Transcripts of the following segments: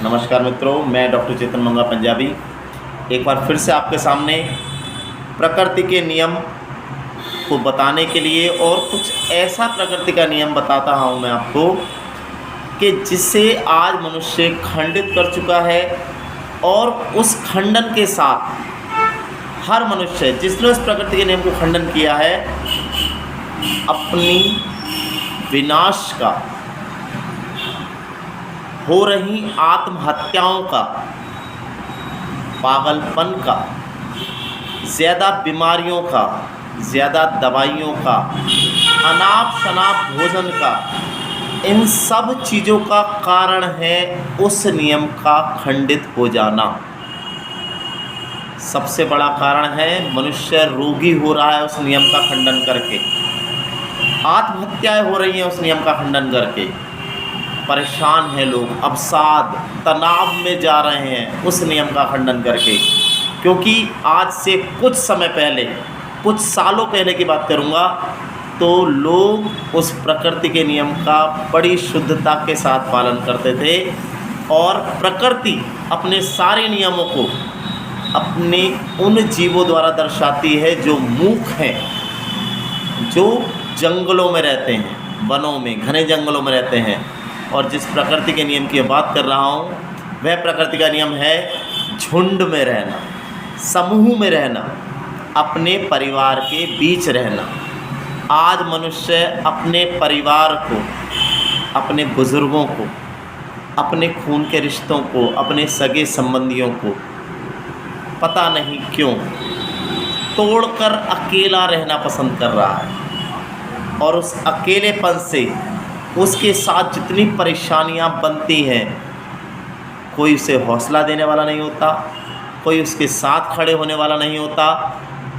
नमस्कार मित्रों, मैं डॉक्टर चेतन मंगा पंजाबी एक बार फिर से आपके सामने प्रकृति के नियम को बताने के लिए और कुछ ऐसा प्रकृति का नियम बताता हूँ मैं आपको कि जिसे आज मनुष्य खंडित कर चुका है। और उस खंडन के साथ हर मनुष्य जिसने उस प्रकृति के नियम को खंडन किया है अपनी विनाश का, हो रही आत्महत्याओं का, पागलपन का, ज़्यादा बीमारियों का, ज़्यादा दवाइयों का, अनाप शनाप भोजन का, इन सब चीज़ों का कारण है उस नियम का खंडित हो जाना। सबसे बड़ा कारण है मनुष्य रोगी हो रहा है उस नियम का खंडन करके, आत्महत्याएं हो रही हैं उस नियम का खंडन करके, परेशान हैं लोग, अवसाद तनाव में जा रहे हैं उस नियम का खंडन करके। क्योंकि आज से कुछ समय पहले, कुछ सालों पहले की बात करूँगा तो लोग उस प्रकृति के नियम का बड़ी शुद्धता के साथ पालन करते थे और प्रकृति अपने सारे नियमों को अपने उन जीवों द्वारा दर्शाती है जो मूक हैं, जो जंगलों में रहते हैं, वनों में, घने जंगलों में रहते हैं। और जिस प्रकृति के नियम की बात कर रहा हूँ वह प्रकृति का नियम है झुंड में रहना, समूह में रहना, अपने परिवार के बीच रहना। आज मनुष्य अपने परिवार को, अपने बुज़ुर्गों को, अपने खून के रिश्तों को, अपने सगे संबंधियों को पता नहीं क्यों तोड़कर अकेला रहना पसंद कर रहा है। और उस अकेलेपन से उसके साथ जितनी परेशानियां बनती हैं, कोई उसे हौसला देने वाला नहीं होता, कोई उसके साथ खड़े होने वाला नहीं होता।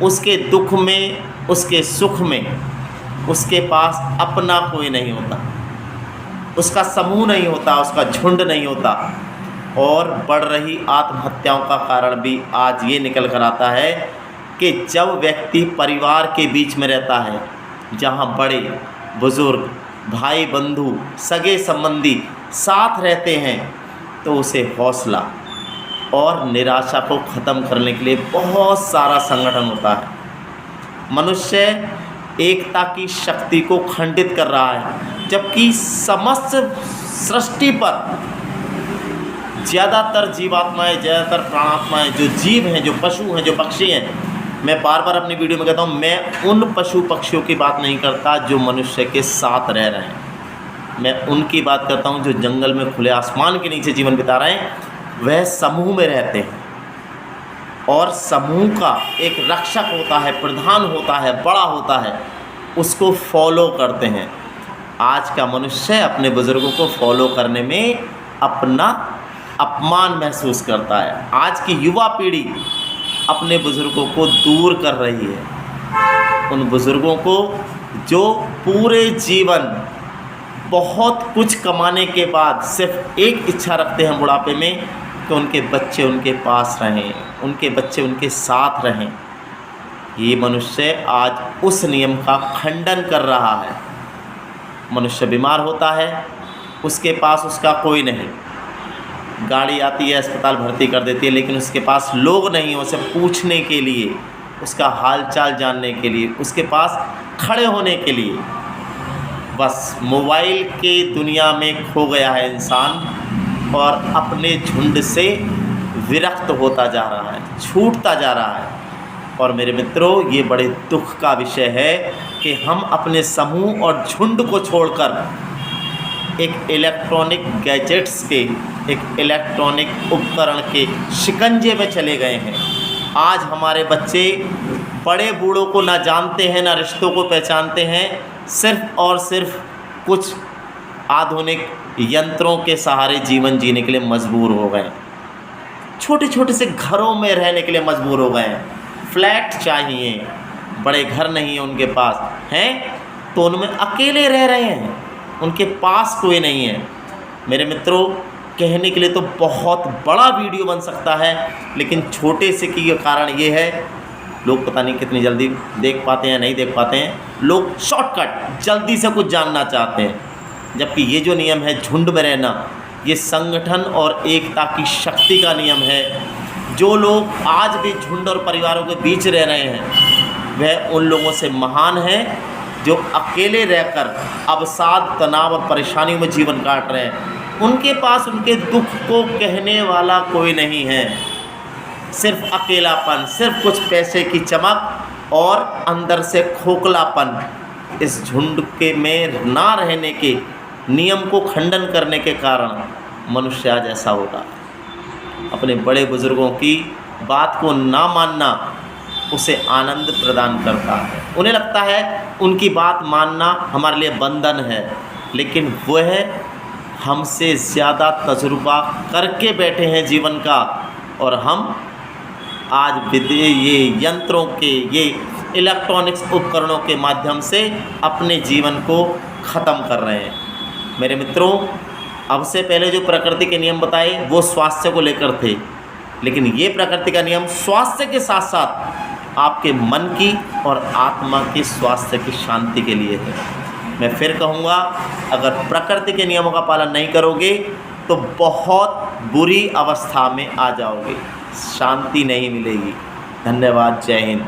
उसके दुख में, उसके सुख में उसके पास अपना कोई नहीं होता, उसका समूह नहीं होता, उसका झुंड नहीं होता। और बढ़ रही आत्महत्याओं का कारण भी आज ये निकल कर आता है कि जब व्यक्ति परिवार के बीच में रहता है, जहाँ बड़े बुज़ुर्ग, भाई बंधु, सगे संबंधी साथ रहते हैं, तो उसे हौसला और निराशा को ख़त्म करने के लिए बहुत सारा संगठन होता है। मनुष्य एकता की शक्ति को खंडित कर रहा है, जबकि समस्त सृष्टि पर ज़्यादातर जीवात्माएं, ज़्यादातर प्राणात्माएं, जो जीव हैं, जो पशु हैं, जो पक्षी हैं, मैं बार बार अपनी वीडियो में कहता हूँ, मैं उन पशु पक्षियों की बात नहीं करता जो मनुष्य के साथ रह रहे हैं। मैं उनकी बात करता हूँ जो जंगल में खुले आसमान के नीचे जीवन बिता रहे हैं। वह समूह में रहते हैं और समूह का एक रक्षक होता है, प्रधान होता है, बड़ा होता है, उसको फॉलो करते हैं। आज का मनुष्य अपने बुज़ुर्गों को फॉलो करने में अपना अपमान महसूस करता है। आज की युवा पीढ़ी अपने बुज़ुर्गों को दूर कर रही है, उन बुज़ुर्गों को जो पूरे जीवन बहुत कुछ कमाने के बाद सिर्फ एक इच्छा रखते हैं बुढ़ापे में कि उनके बच्चे उनके पास रहें, उनके बच्चे उनके साथ रहें। ये मनुष्य आज उस नियम का खंडन कर रहा है। मनुष्य बीमार होता है, उसके पास उसका कोई नहीं, गाड़ी आती है, अस्पताल भर्ती कर देती है, लेकिन उसके पास लोग नहीं हैं उसे पूछने के लिए, उसका हालचाल जानने के लिए, उसके पास खड़े होने के लिए। बस मोबाइल के दुनिया में खो गया है इंसान और अपने झुंड से विरक्त होता जा रहा है, छूटता जा रहा है। और मेरे मित्रों, ये बड़े दुख का विषय है कि हम अपने समूह और झुंड को छोड़कर एक इलेक्ट्रॉनिक गैजेट्स के, एक इलेक्ट्रॉनिक उपकरण के शिकंजे में चले गए हैं। आज हमारे बच्चे बड़े बूढ़ों को ना जानते हैं, ना रिश्तों को पहचानते हैं, सिर्फ़ और सिर्फ कुछ आधुनिक यंत्रों के सहारे जीवन जीने के लिए मजबूर हो गए, छोटे छोटे से घरों में रहने के लिए मजबूर हो गए हैं। फ्लैट चाहिए, बड़े घर नहीं है उनके पास, हैं तो उनमें अकेले रह रहे हैं, उनके पास कोई नहीं है। मेरे मित्रों, कहने के लिए तो बहुत बड़ा वीडियो बन सकता है, लेकिन छोटे से की कारण ये है, लोग पता नहीं कितनी जल्दी देख पाते हैं, नहीं देख पाते हैं। लोग शॉर्टकट, जल्दी से कुछ जानना चाहते हैं। जबकि ये जो नियम है झुंड में रहना, ये संगठन और एकता की शक्ति का नियम है। जो लोग आज भी झुंड और परिवारों के बीच रह रहे हैं वह उन लोगों से महान हैं जो अकेले रहकर अवसाद, तनाव और परेशानियों में जीवन काट रहे हैं। उनके पास उनके दुख को कहने वाला कोई नहीं है, सिर्फ अकेलापन, सिर्फ कुछ पैसे की चमक और अंदर से खोखलापन। इस झुंड के में ना रहने के नियम को खंडन करने के कारण मनुष्य आज ऐसा होता है। अपने बड़े बुजुर्गों की बात को ना मानना उसे आनंद प्रदान करता है। उन्हें लगता है उनकी बात मानना हमारे लिए बंधन है, लेकिन वह हमसे ज़्यादा तजुर्बा करके बैठे हैं जीवन का, और हम आज ये यंत्रों के, ये इलेक्ट्रॉनिक्स उपकरणों के माध्यम से अपने जीवन को ख़त्म कर रहे हैं। मेरे मित्रों, अब से पहले जो प्रकृति के नियम बताए वो स्वास्थ्य को लेकर थे, लेकिन ये प्रकृति का नियम स्वास्थ्य के साथ साथ आपके मन की और आत्मा की स्वास्थ्य की शांति के लिए है। मैं फिर कहूँगा, अगर प्रकृति के नियमों का पालन नहीं करोगे तो बहुत बुरी अवस्था में आ जाओगे, शांति नहीं मिलेगी। धन्यवाद। जय हिंद।